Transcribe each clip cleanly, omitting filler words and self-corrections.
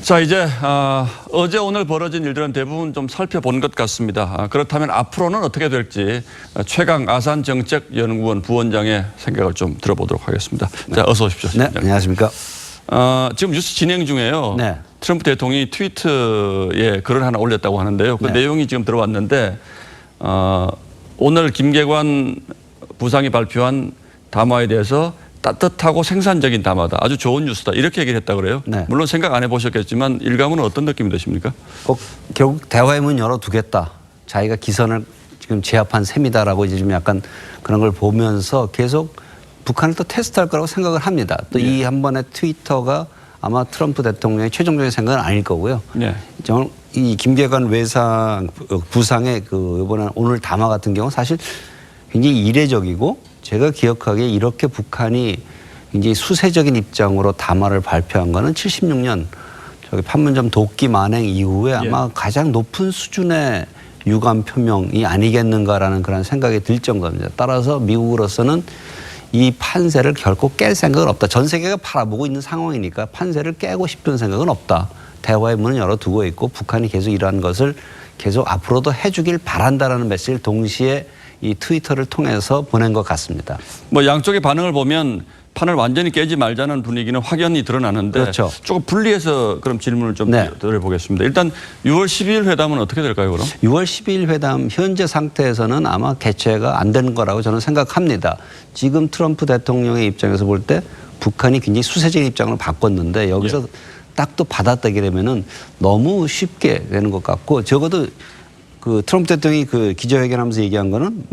자, 이제 어제 오늘 벌어진 일들은 대부분 좀 살펴본 것 같습니다. 그렇다면 앞으로는 어떻게 될지 최강 아산정책연구원 부원장의 생각을 좀 들어보도록 하겠습니다. 네. 자, 어서 오십시오. 네, 안녕하십니까. 지금 뉴스 진행 중에요. 네. 트럼프 대통령이 트위터에 글을 하나 올렸다고 하는데요. 그 내용이 지금 들어왔는데 오늘 김계관 부상이 발표한 담화에 대해서 따뜻하고 생산적인 담화다. 아주 좋은 뉴스다. 이렇게 얘기를 했다고 그래요. 네. 물론 생각 안 해보셨겠지만 일감은 어떤 느낌이 드십니까? 결국 대화의 문 열어두겠다. 자기가 기선을 지금 제압한 셈이다라고 이제 좀 약간 그런 걸 보면서 계속 북한을 또 테스트할 거라고 생각을 합니다. 또 이 한 번의 트위터가 아마 트럼프 대통령의 최종적인 생각은 아닐 거고요. 네. 이 김계관 부상의 이번에 오늘 담화 같은 경우는 사실 굉장히 이례적이고 제가 기억하기에 이렇게 북한이 굉장히 수세적인 입장으로 담화를 발표한 거는 76년 판문점 도끼 만행 이후에 아마 가장 높은 수준의 유감 표명이 아니겠는가라는 그런 생각이 들 정도입니다. 따라서 미국으로서는 이 판세를 결코 깰 생각은 없다. 전 세계가 바라보고 있는 상황이니까 판세를 깨고 싶은 생각은 없다. 대화의 문은 열어두고 있고 북한이 계속 이러한 것을 계속 앞으로도 해주길 바란다라는 메시지를 동시에 이 트위터를 통해서 보낸 것 같습니다. 뭐 양쪽의 반응을 보면 판을 완전히 깨지 말자는 분위기는 확연히 드러나는데 그렇죠. 조금 분리해서 그럼 질문을 좀 드려보겠습니다. 일단 6월 12일 회담은 어떻게 될까요, 그럼? 6월 12일 회담 현재 상태에서는 아마 개최가 안 되는 거라고 저는 생각합니다. 지금 트럼프 대통령의 입장에서 볼 때 북한이 굉장히 수세적인 입장을 바꿨는데 여기서 딱 또 받아들이게 되면은 너무 쉽게 되는 것 같고 적어도 그 트럼프 대통령이 그 기자회견하면서 얘기한 거는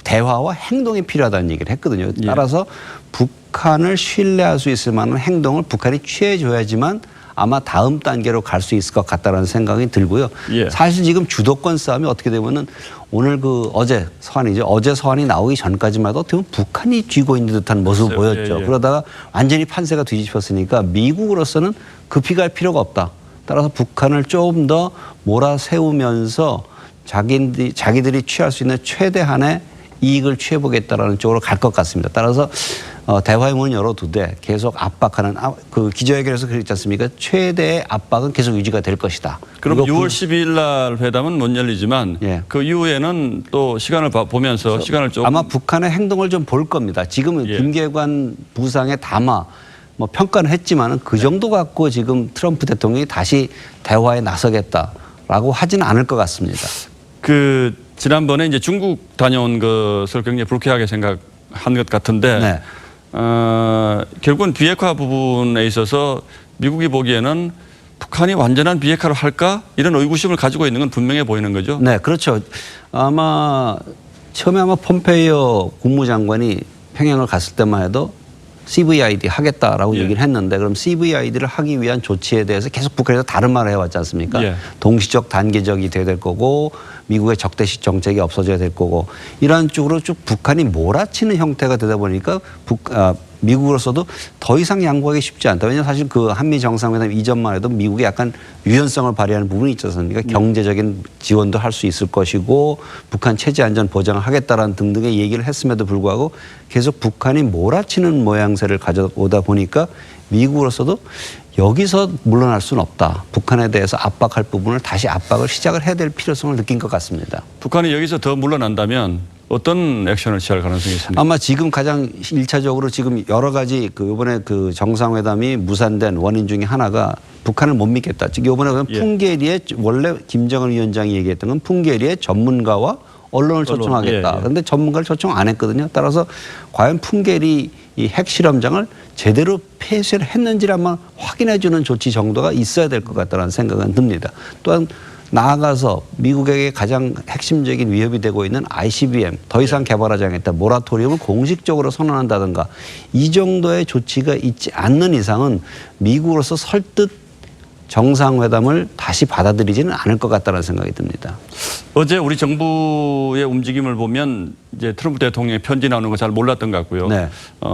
대화와 행동이 필요하다는 얘기를 했거든요. 따라서 북한을 신뢰할 수 있을 만한 행동을 북한이 취해줘야지만 아마 다음 단계로 갈 수 있을 것 같다는 생각이 들고요. 사실 지금 주도권 싸움이 어떻게 되면은 오늘 어제 서한이죠. 어제 서한이 나오기 전까지만 해도 어떻게 보면 북한이 쥐고 있는 듯한 모습을 보였죠. 그러다가 완전히 판세가 뒤집혔으니까 미국으로서는 급히 갈 필요가 없다. 따라서 북한을 조금 더 몰아세우면서 자기들이 취할 수 있는 최대한의 이익을 취해보겠다라는 쪽으로 갈 것 같습니다. 따라서 대화의 문을 열어두되 계속 압박하는 그 기자회견에서 그랬지 않습니까? 최대의 압박은 계속 유지가 될 것이다. 그럼 6월 12일 날 회담은 못 열리지만 그 이후에는 또 시간을 보면서 시간을 좀 아마 북한의 행동을 좀 볼 겁니다. 지금은 김계관 부상의 담화 뭐 평가는 했지만은 그 정도 갖고 지금 트럼프 대통령이 다시 대화에 나서겠다라고 하지는 않을 것 같습니다. 지난번에 이제 중국 다녀온 것을 굉장히 불쾌하게 생각한 것 같은데 결국은 비핵화 부분에 있어서 미국이 보기에는 북한이 완전한 비핵화를 할까 이런 의구심을 가지고 있는 건 분명해 보이는 거죠. 네, 그렇죠. 처음에 폼페이오 국무장관이 평양을 갔을 때만 해도 CVID 하겠다라고 얘기를 했는데 그럼 CVID를 하기 위한 조치에 대해서 계속 북한에서 다른 말을 해왔지 않습니까? 동시적 단계적이 돼야 될 거고 미국의 적대시 정책이 없어져야 될 거고 이런 쪽으로 쭉 북한이 몰아치는 형태가 되다 보니까 미국으로서도 더 이상 양보하기 쉽지 않다. 왜냐하면 사실 그 한미 정상회담 이전만 해도 미국이 약간 유연성을 발휘하는 부분이 있지 않습니까? 경제적인 지원도 할 수 있을 것이고 북한 체제 안전 보장을 하겠다라는 등등의 얘기를 했음에도 불구하고 계속 북한이 몰아치는 모양새를 가져오다 보니까 미국으로서도 여기서 물러날 수는 없다. 북한에 대해서 압박할 부분을 다시 압박을 시작을 해야 될 필요성을 느낀 것 같습니다. 북한이 여기서 더 물러난다면 어떤 액션을 취할 가능성이 있습니까? 아마 지금 가장 1차적으로 지금 여러 가지 이번에 정상회담이 무산된 원인 중에 하나가 북한을 못 믿겠다. 즉 이번에 풍계리에 원래 김정은 위원장이 얘기했던 건 풍계리의 전문가와 언론을 초청하겠다. 그런데 전문가를 초청 안 했거든요. 따라서 과연 풍계리 이 핵실험장을 제대로 폐쇄를 했는지를 한번 확인해 주는 조치 정도가 있어야 될 것 같다는 생각은 듭니다. 또한 나아가서 미국에게 가장 핵심적인 위협이 되고 있는 ICBM 더 이상 개발하지 않겠다. 모라토리움을 공식적으로 선언한다든가 이 정도의 조치가 있지 않는 이상은 미국으로서 설득 정상회담을 다시 받아들이지는 않을 것 같다는 생각이 듭니다. 어제 우리 정부의 움직임을 보면 이제 트럼프 대통령의 편지 나오는 거 잘 몰랐던 것 같고요.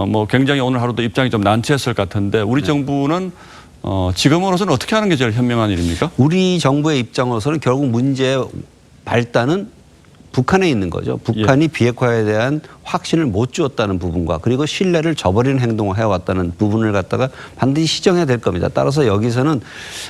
뭐 굉장히 오늘 하루도 입장이 좀 난처했을 것 같은데 우리 정부는 지금으로서는 어떻게 하는 게 제일 현명한 일입니까? 우리 정부의 입장으로서는 결국 문제의 발단은 북한에 있는 거죠. 북한이 비핵화에 대한 확신을 못 주었다는 부분과 그리고 신뢰를 저버리는 행동을 해왔다는 부분을 갖다가 반드시 시정해야 될 겁니다. 따라서 여기서는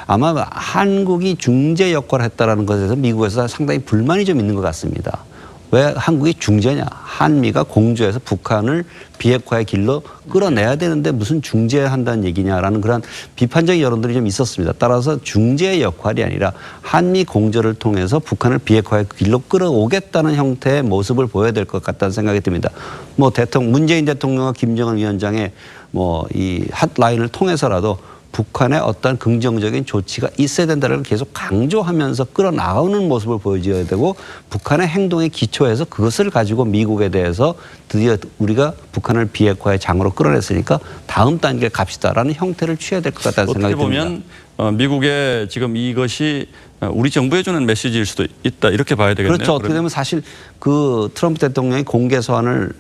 아마 한국이 중재 역할을 했다라는 것에 대해서 미국에서 상당히 불만이 좀 있는 것 같습니다. 왜 한국이 중재냐? 한미가 공조해서 북한을 비핵화의 길로 끌어내야 되는데 무슨 중재한다는 얘기냐라는 그런 비판적인 여론들이 좀 있었습니다. 따라서 중재의 역할이 아니라 한미 공조를 통해서 북한을 비핵화의 길로 끌어오겠다는 형태의 모습을 보여야 될 것 같다는 생각이 듭니다. 뭐 문재인 대통령과 김정은 위원장의 뭐 이 핫라인을 통해서라도 북한의 어떤 긍정적인 조치가 있어야 된다는 걸 계속 강조하면서 끌어나오는 모습을 보여줘야 되고 북한의 행동에 기초해서 그것을 가지고 미국에 대해서 드디어 우리가 북한을 비핵화의 장으로 끌어냈으니까 다음 단계에 갑시다라는 형태를 취해야 될 것 같다는 생각이 듭니다. 어떻게 보면 미국의 지금 이것이 우리 정부에 주는 메시지일 수도 있다 이렇게 봐야 되겠네요. 그렇죠. 어떻게 되면 사실 그 트럼프 대통령이 공개 서한을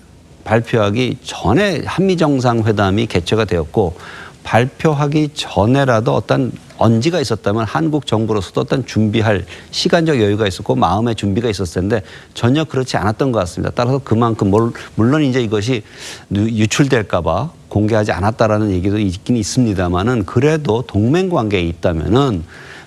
발표하기 전에 한미 정상회담이 개최가 되었고 발표하기 전에라도 어떤 언지가 있었다면 한국 정부로서도 어떤 준비할 시간적 여유가 있었고 마음의 준비가 있었을 텐데 전혀 그렇지 않았던 것 같습니다. 따라서 그만큼 물론 이제 이것이 유출될까 봐 공개하지 않았다라는 얘기도 있긴 있습니다만은 그래도 동맹 관계에 있다면은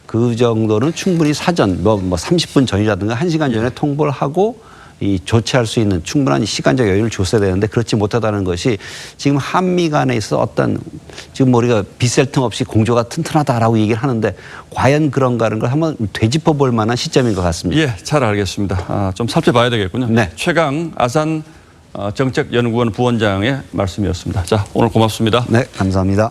그 정도는 충분히 사전 뭐 30분 전이라든가 1시간 전에 통보를 하고 이 조치할 수 있는 충분한 시간적 여유를 줬어야 되는데 그렇지 못하다는 것이 지금 한미 간에 있어 어떤 지금 우리가 빗셀 틈 없이 공조가 튼튼하다라고 얘기를 하는데 과연 그런가라는 걸 한번 되짚어 볼 만한 시점인 것 같습니다. 예, 잘 알겠습니다. 좀 살펴봐야 되겠군요. 네. 최강 아산 정책연구원 부원장의 말씀이었습니다. 자, 오늘 고맙습니다. 네, 감사합니다.